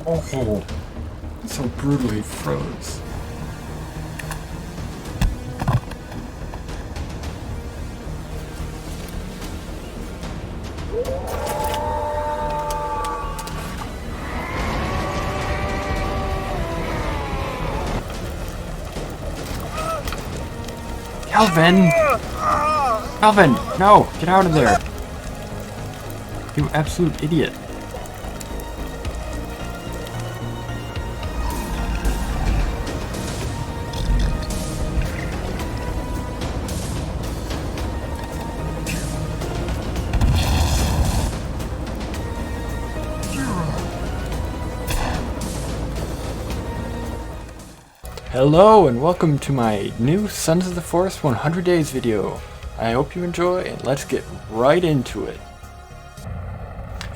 Oh, so brutally froze. Calvin! Calvin, no! Get out of there! You absolute idiot. Hello and welcome to my new Sons of the Forest 100 Days video. I hope you enjoy and let's get right into it.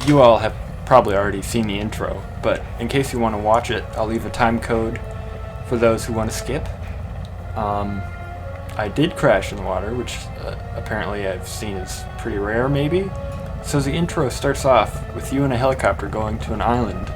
You all have probably already seen the intro, but in case you want to watch it, I'll leave a time code for those who want to skip. I did crash in the water, which apparently I've seen is pretty rare maybe. So the intro starts off with you in a helicopter going to an island.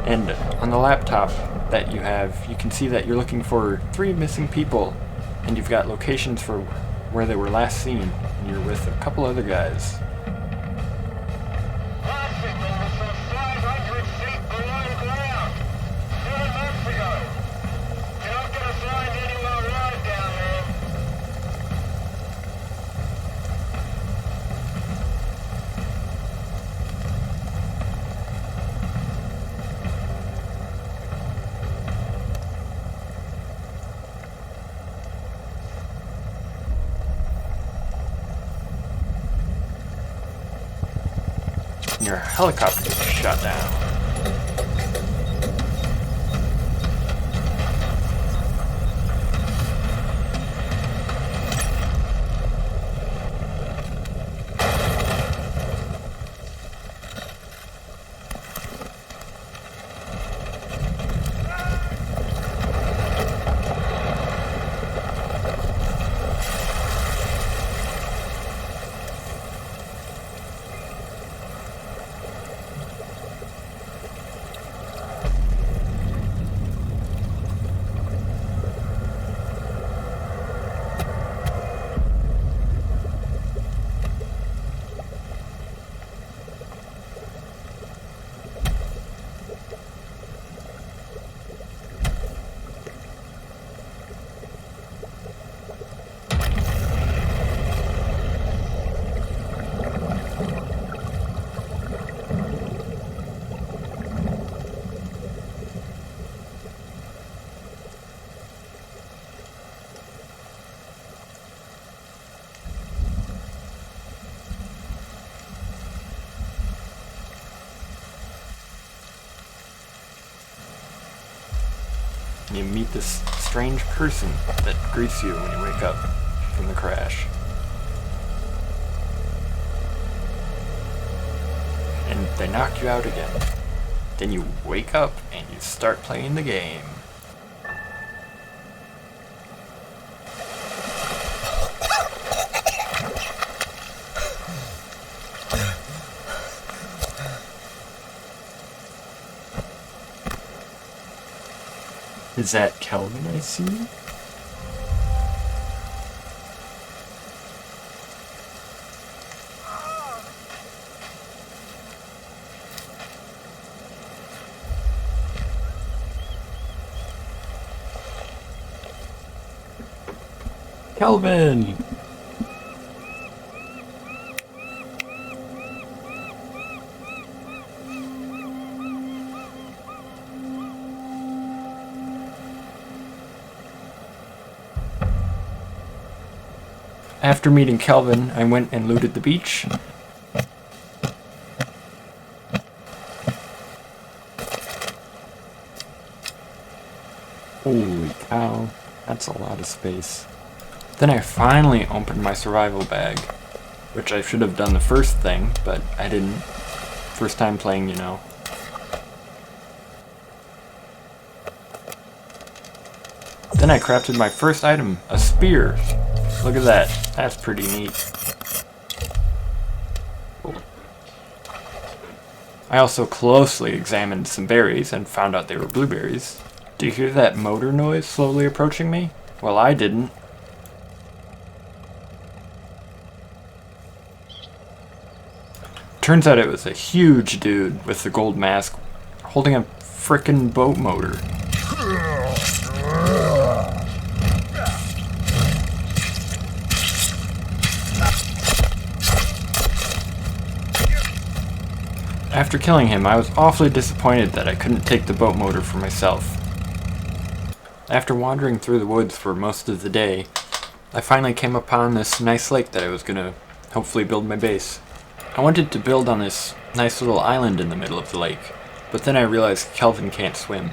And on the laptop that you have, you can see that you're looking for 3 missing people, and you've got locations for where they were last seen, and you're with a couple other guys. Your helicopter gets shot down. You meet this strange person that greets you when you wake up from the crash. And they knock you out again. Then you wake up and you start playing the game. Is that Kelvin I see? Kelvin! After meeting Kelvin, I went and looted the beach. Holy cow, that's a lot of space. Then I finally opened my survival bag, which I should have done the first thing, but I didn't. First time playing, you know. Then I crafted my first item, a spear. Look at that. That's pretty neat. I also closely examined some berries and found out they were blueberries. Do you hear that motor noise slowly approaching me? Well, I didn't. Turns out it was a huge dude with the gold mask holding a frickin' boat motor. After killing him, I was awfully disappointed that I couldn't take the boat motor for myself. After wandering through the woods for most of the day, I finally came upon this nice lake that I was gonna hopefully build my base. I wanted to build on this nice little island in the middle of the lake, but then I realized Kelvin can't swim.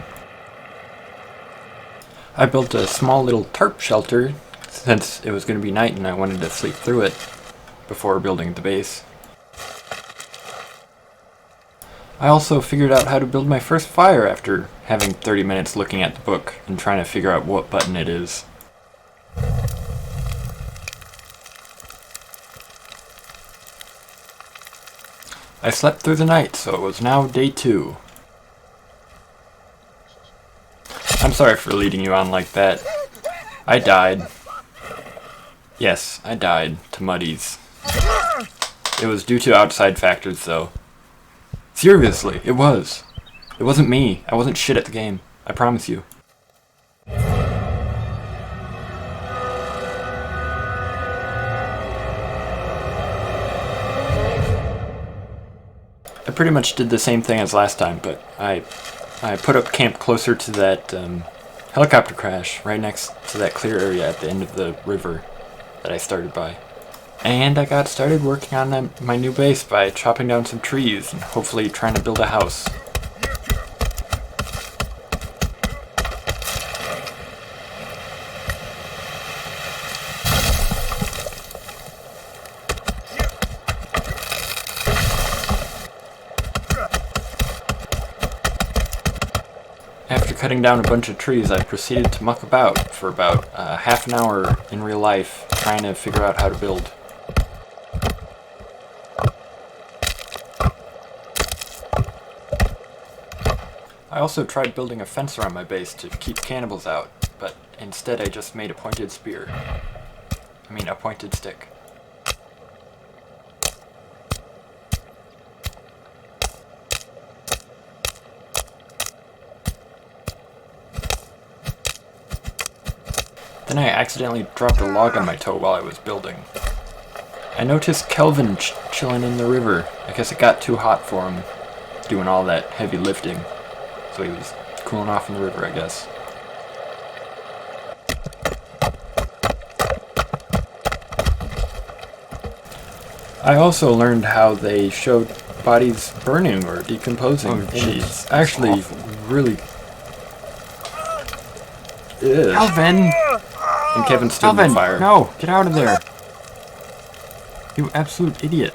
I built a small little tarp shelter since it was going to be night and I wanted to sleep through it before building the base. I also figured out how to build my first fire after having 30 minutes looking at the book and trying to figure out what button it is. I slept through the night, so it was now day 2. I'm sorry for leading you on like that. I died. Yes, I died to muddies. It was due to outside factors, though. Seriously, it was. It wasn't me. I wasn't shit at the game. I promise you. I pretty much did the same thing as last time, but I put up camp closer to that helicopter crash, right next to that clear area at the end of the river that I started by. And I got started working on my new base by chopping down some trees and hopefully trying to build a house. After cutting down a bunch of trees, I proceeded to muck about for about half an hour in real life, trying to figure out how to build. I also tried building a fence around my base to keep cannibals out, but instead I just made a pointed spear. A pointed stick. Then I accidentally dropped a log on my toe while I was building. I noticed Kelvin chilling in the river. I guess it got too hot for him, doing all that heavy lifting. So he was cooling off in the river, I guess. I also learned how they showed bodies burning or decomposing. Oh, jeez. It's actually really... Ew. Kelvin! And Kevin's still on fire. No! Get out of there! You absolute idiot.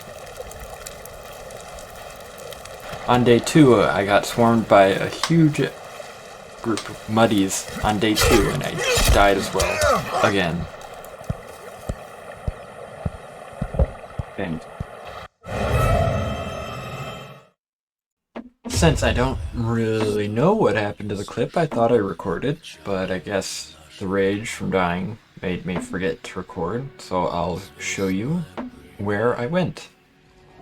On day 2, I got swarmed by a huge group of muddies on day 2, and I died as well. Again. And Since I don't really know what happened to the clip, I thought I recorded, but I guess the rage from dying made me forget to record, so I'll show you where I went.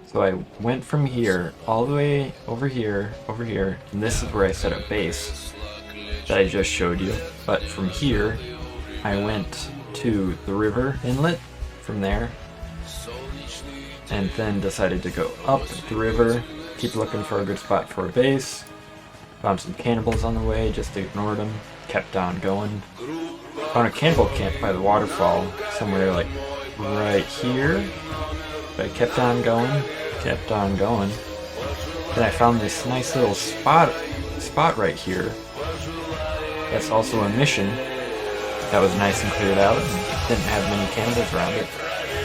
So I went from here all the way over here, and this is where I set up base that I just showed you. But from here, I went to the river inlet from there, and then decided to go up the river, keep looking for a good spot for a base. Found some cannibals on the way, just ignored them, kept on going. Found a cannibal camp by the waterfall, somewhere like right here. But I kept on going. Then I found this nice little spot right here. That's also a mission that was nice and cleared out and didn't have many cannibals around it.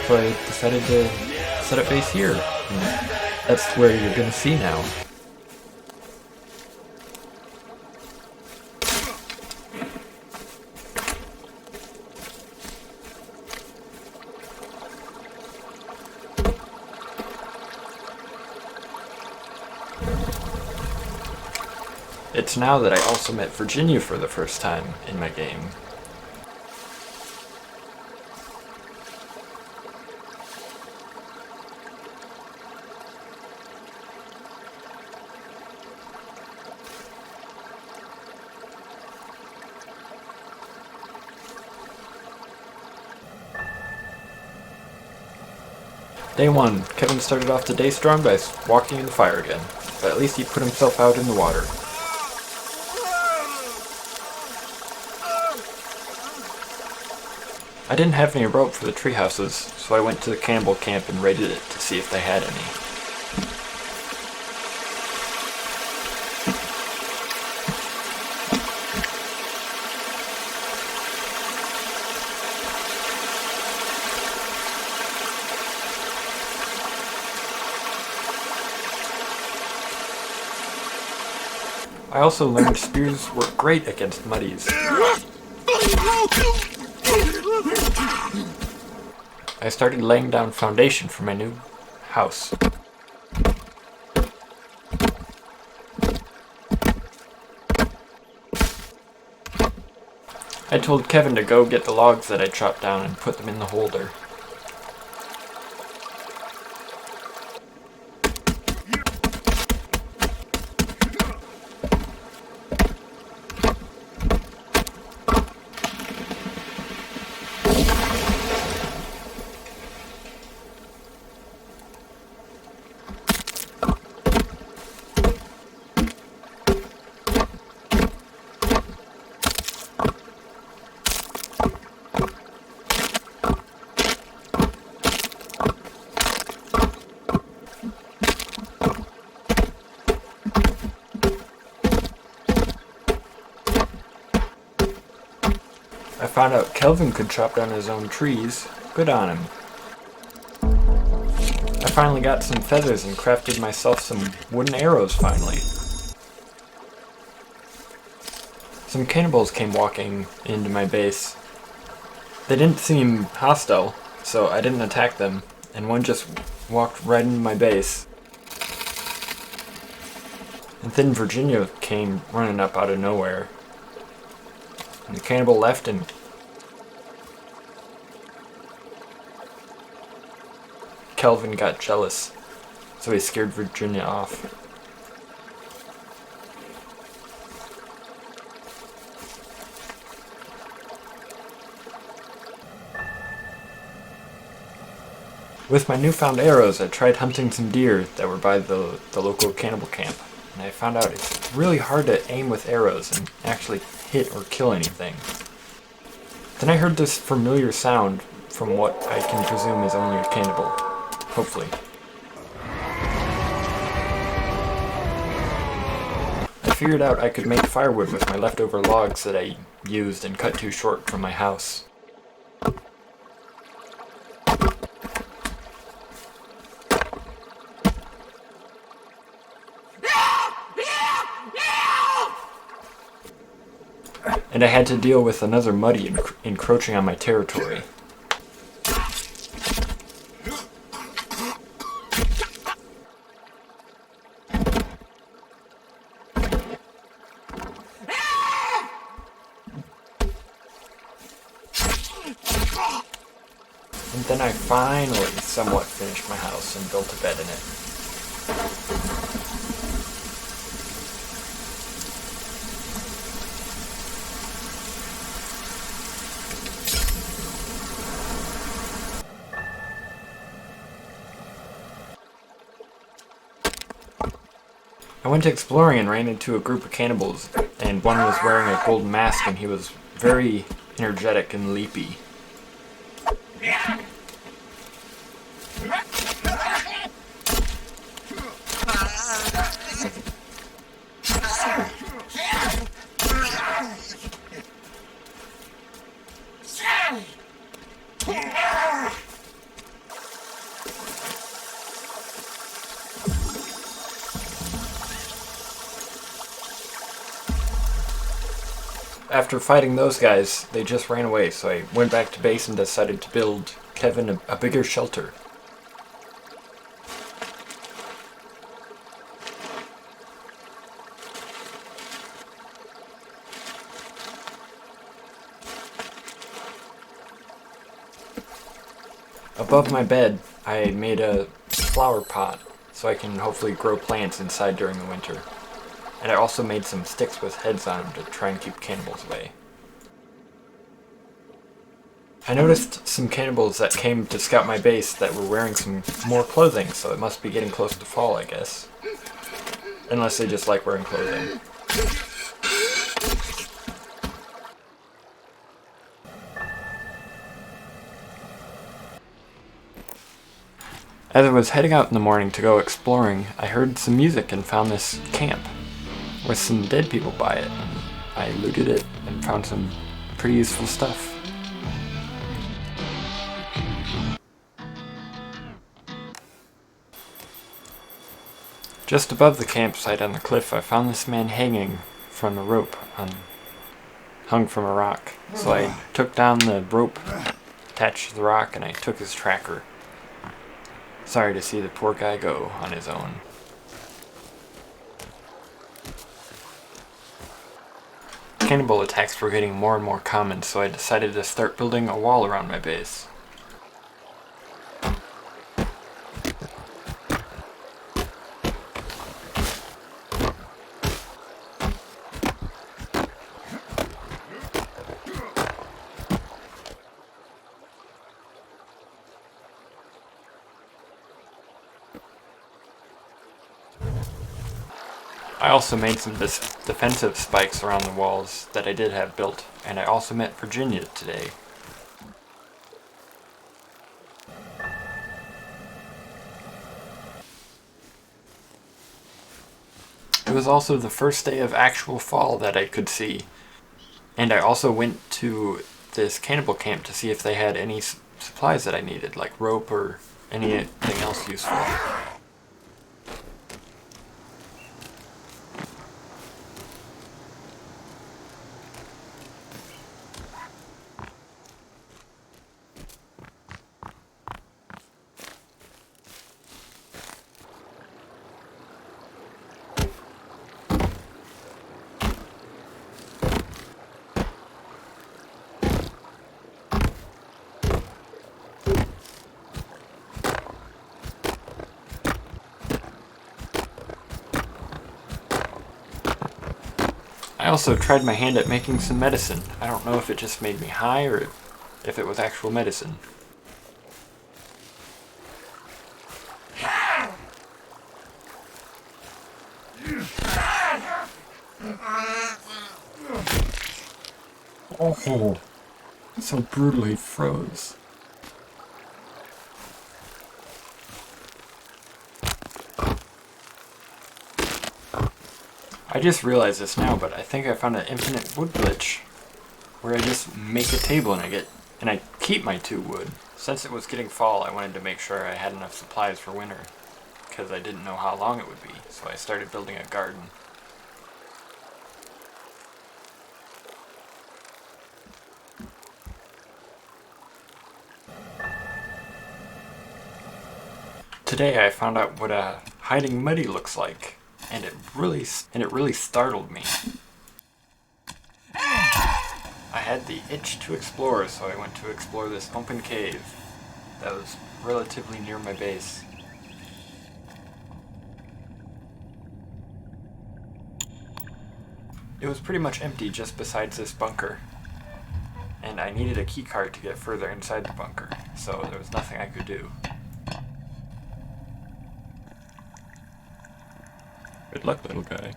So I decided to set up base here. And that's where you're gonna see now. It's now that I also met Virginia for the first time in my game. Day 1, Kevin started off the day strong by walking in the fire again, but at least he put himself out in the water. I didn't have any rope for the tree houses, so I went to the cannibal camp and raided it to see if they had any. I also learned spears work great against muddies. I started laying down foundation for my new house. I told Kevin to go get the logs that I chopped down and put them in the holder. I found out Kelvin could chop down his own trees. Good on him. I finally got some feathers and crafted myself some wooden arrows finally. Some cannibals came walking into my base. They didn't seem hostile, so I didn't attack them, and one just walked right into my base. And then Virginia came running up out of nowhere. And the cannibal left and Kelvin got jealous, so he scared Virginia off. With my newfound arrows, I tried hunting some deer that were by the local cannibal camp, and I found out it's really hard to aim with arrows and actually hit or kill anything. Then I heard this familiar sound from what I can presume is only a cannibal. Hopefully. I figured out I could make firewood with my leftover logs that I used and cut too short from my house. And I had to deal with another muddy encroaching on my territory. And then I finally somewhat finished my house and built a bed in it. I went exploring and ran into a group of cannibals, and one was wearing a gold mask and he was very energetic and leapy. After fighting those guys, they just ran away, so I went back to base and decided to build Kevin a bigger shelter. above my bed, I made a flower pot so I can hopefully grow plants inside during the winter. And I also made some sticks with heads on them to try and keep cannibals away. I noticed some cannibals that came to scout my base that were wearing some more clothing, so it must be getting close to fall, I guess. Unless they just like wearing clothing. As I was heading out in the morning to go exploring, I heard some music and found this camp with some dead people by it. I looted it and found some pretty useful stuff. Just above the campsite on the cliff, I found this man hanging from a rope, hung from a rock. So I took down the rope attached to the rock and I took his tracker. Sorry to see the poor guy go on his own. Cannibal attacks were getting more and more common, so I decided to start building a wall around my base. I also made some defensive spikes around the walls that I did have built, and I also met Virginia today. It was also the first day of actual fall that I could see, and I also went to this cannibal camp to see if they had any supplies that I needed, like rope or anything else useful. I also tried my hand at making some medicine. I don't know if it just made me high or if it was actual medicine. Oh, so brutally froze. I just realized this now, but I think I found an infinite wood glitch where I just make a table and I keep my 2 wood. Since it was getting fall, I wanted to make sure I had enough supplies for winter because I didn't know how long it would be, so I started building a garden. Today I found out what a hiding muddy looks like. And it really startled me. I had the itch to explore, so I went to explore this open cave that was relatively near my base. It was pretty much empty just besides this bunker, and I needed a keycard to get further inside the bunker, so there was nothing I could do. Good luck, little guy.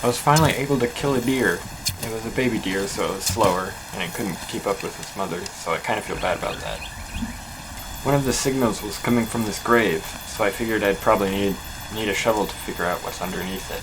I was finally able to kill a deer. It was a baby deer, so it was slower, and it couldn't keep up with its mother, so I kind of feel bad about that. One of the signals was coming from this grave, so I figured I'd probably need a shovel to figure out what's underneath it.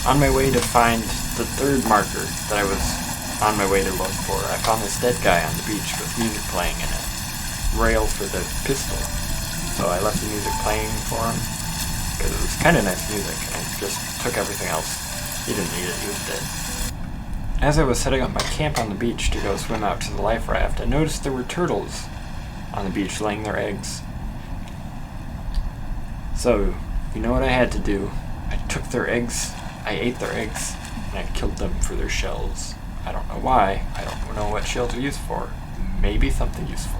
on my way to find the third marker that I was on my way to look for, I found this dead guy on the beach with music playing in it. Rail for the pistol. So I left the music playing for him, because it was kind of nice music, and I just took everything else. He didn't need it, he was dead. As I was setting up my camp on the beach to go swim out to the life raft, I noticed there were turtles on the beach laying their eggs. So, you know what I had to do? I took their eggs, I ate their eggs, and I killed them for their shells. I don't know why, I don't know what shells are used for. Maybe something useful.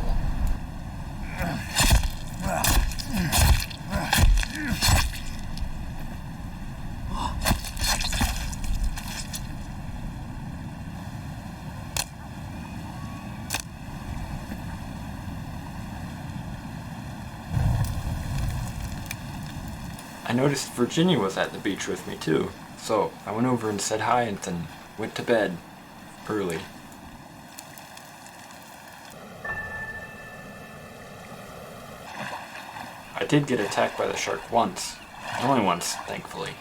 I noticed Virginia was at the beach with me too, so I went over and said hi and then went to bed early. I did get attacked by the shark once. Only once, thankfully.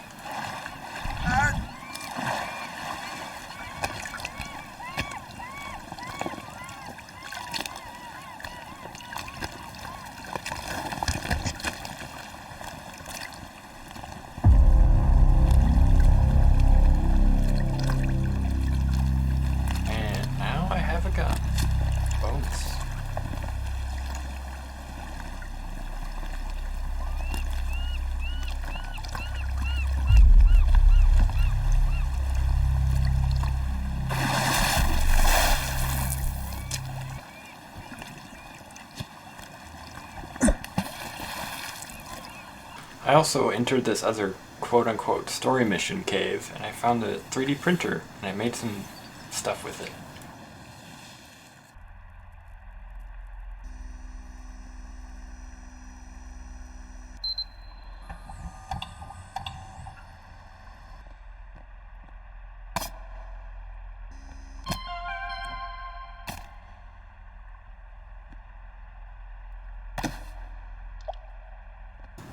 And now I have a gun. Bonus. I also entered this other quote-unquote story mission cave, and I found a 3D printer, and I made some stuff with it.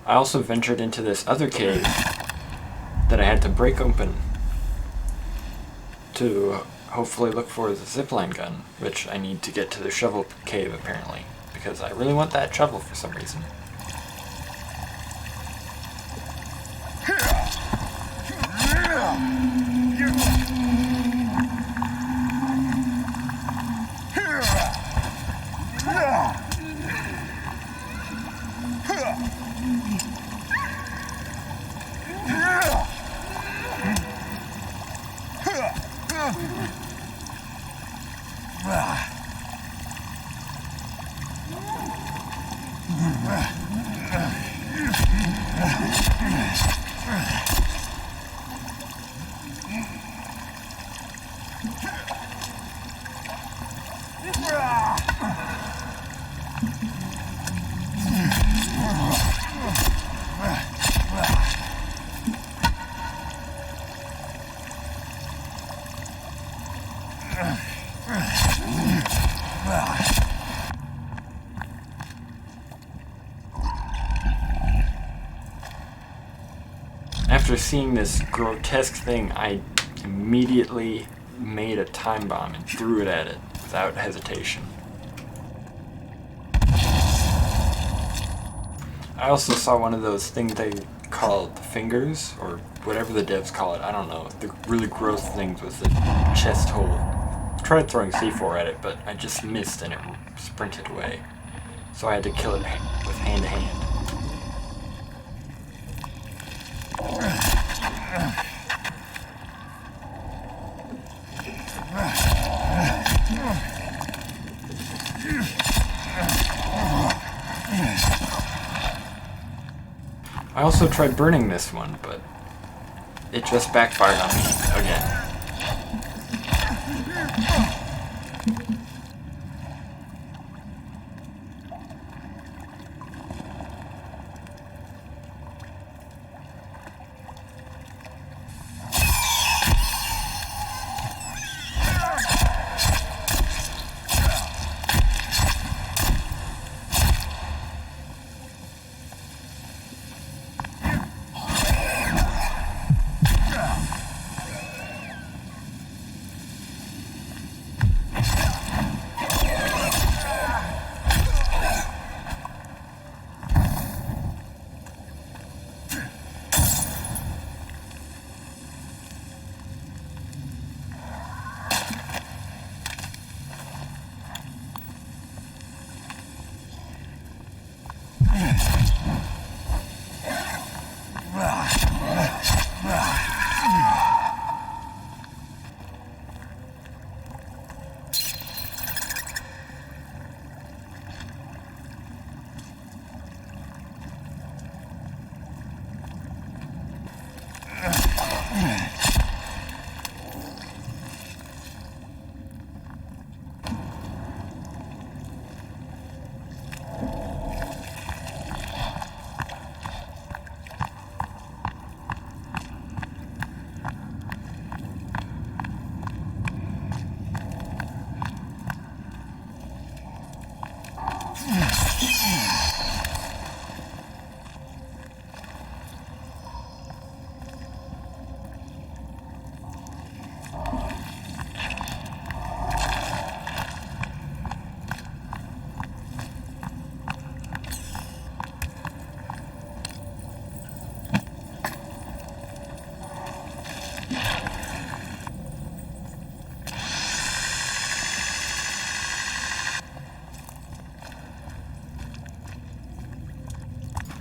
I also ventured into this other cave that I had to break open to hopefully look for the zipline gun, which I need to get to the shovel cave apparently, because I really want that shovel for some reason. After seeing this grotesque thing, I immediately made a time bomb and threw it at it without hesitation. I also saw one of those things they call the fingers, or whatever the devs call it, I don't know, the really gross things with the chest hole. I tried throwing C4 at it, but I just missed and it sprinted away. So I had to kill it with hand to hand. I also tried burning this one, but it just backfired on me again.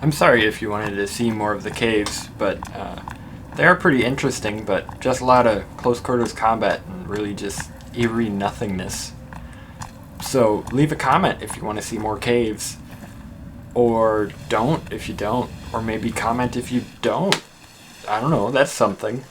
I'm sorry if you wanted to see more of the caves, but they are pretty interesting, but just a lot of close quarters combat and really just eerie nothingness. So leave a comment if you want to see more caves, or don't if you don't, or maybe comment if you don't. I don't know, that's something.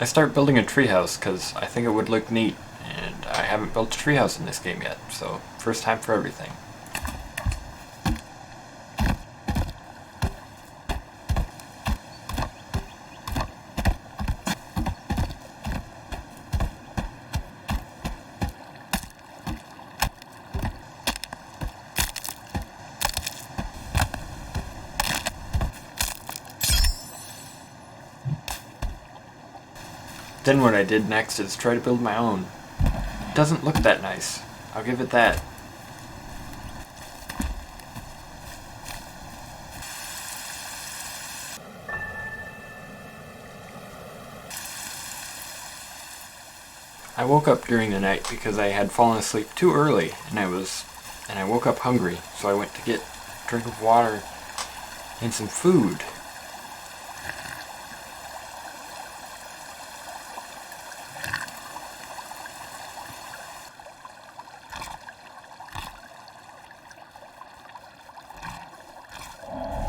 I start building a treehouse because I think it would look neat, and I haven't built a treehouse in this game yet, so first time for everything. Then what I did next is try to build my own. It doesn't look that nice, I'll give it that. I woke up during the night because I had fallen asleep too early and I woke up hungry, so I went to get a drink of water and some food.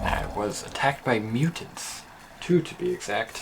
I was attacked by mutants, 2 to be exact.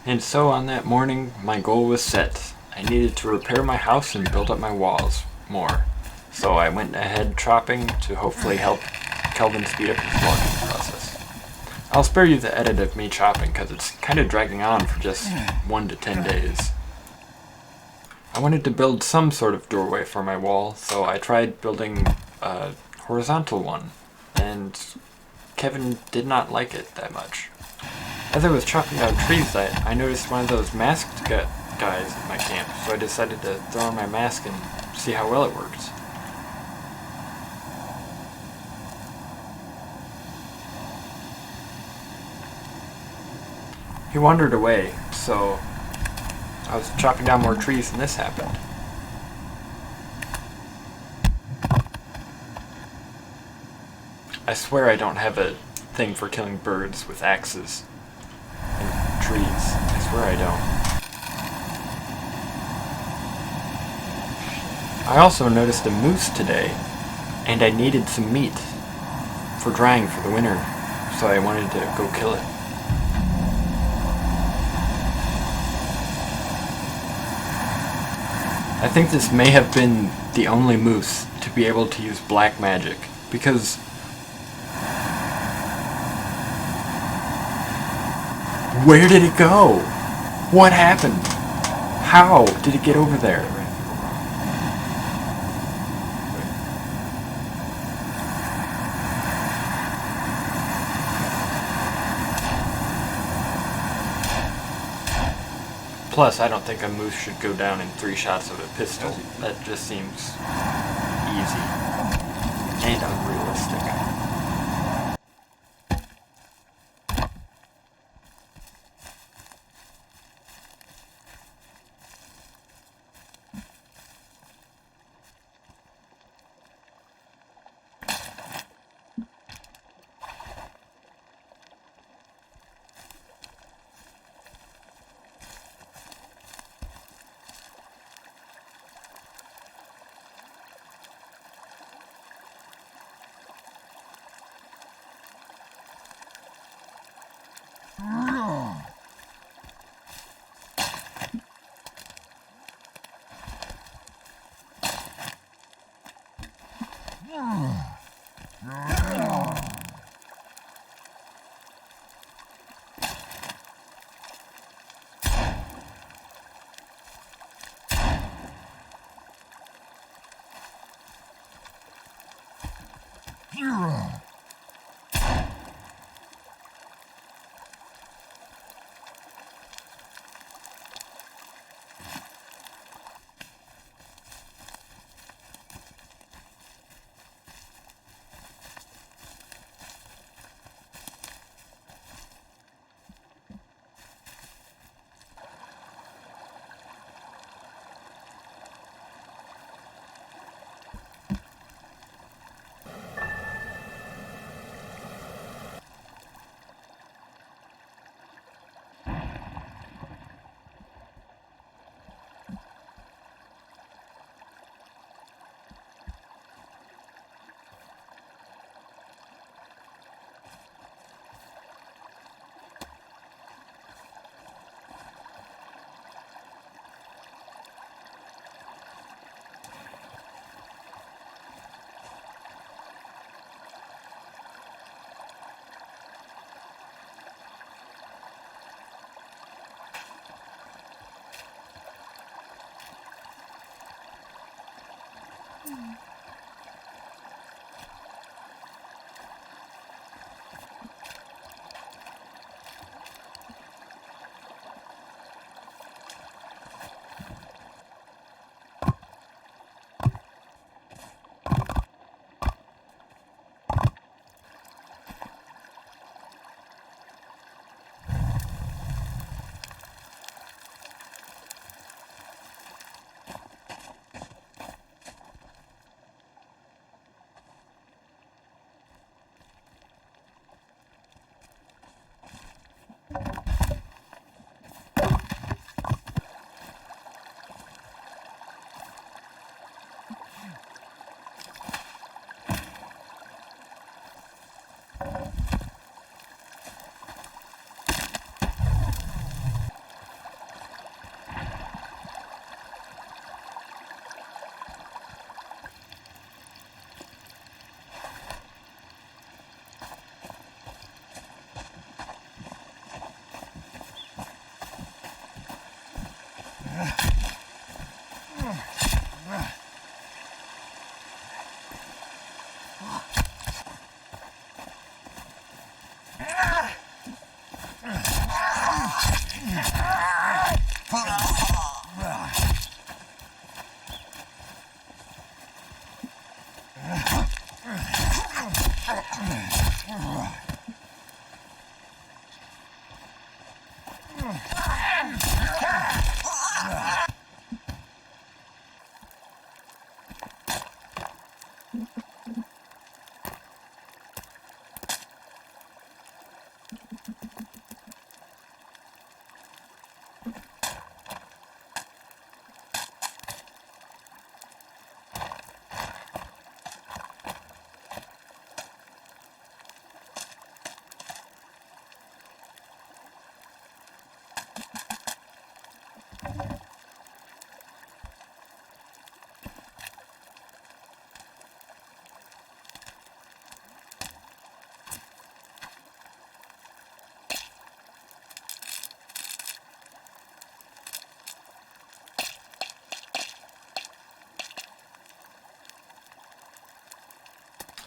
And so on that morning, my goal was set. I needed to repair my house and build up my walls more. So I went ahead chopping to hopefully help Kelvin speed up his logging process. I'll spare you the edit of me chopping because it's kind of dragging on for just 1 to 10 days. I wanted to build some sort of doorway for my wall, so I tried building a horizontal one, and Kevin did not like it that much. As I was chopping down trees, I noticed one of those masked guys at my camp, so I decided to throw on my mask and see how well it worked. He wandered away, so I was chopping down more trees and this happened. I swear I don't have a thing for killing birds with axes and trees. I swear I don't. I also noticed a moose today, and I needed some meat for drying for the winter, so I wanted to go kill it. I think this may have been the only moose to be able to use black magic, because Where did it go? What happened? How did it get over there? Plus, I don't think a moose should go down in 3 shots of a pistol. That just seems easy and unrealistic.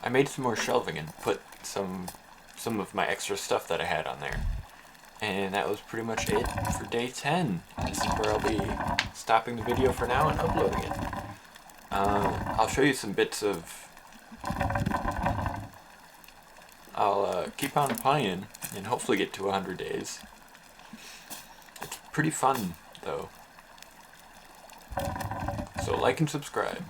I made some more shelving and put some of my extra stuff that I had on there. And that was pretty much it for day 10. This is where I'll be stopping the video for now and uploading it. I'll show you some bits of... I'll keep on playing and hopefully get to 100 days. It's pretty fun, though. So like and subscribe.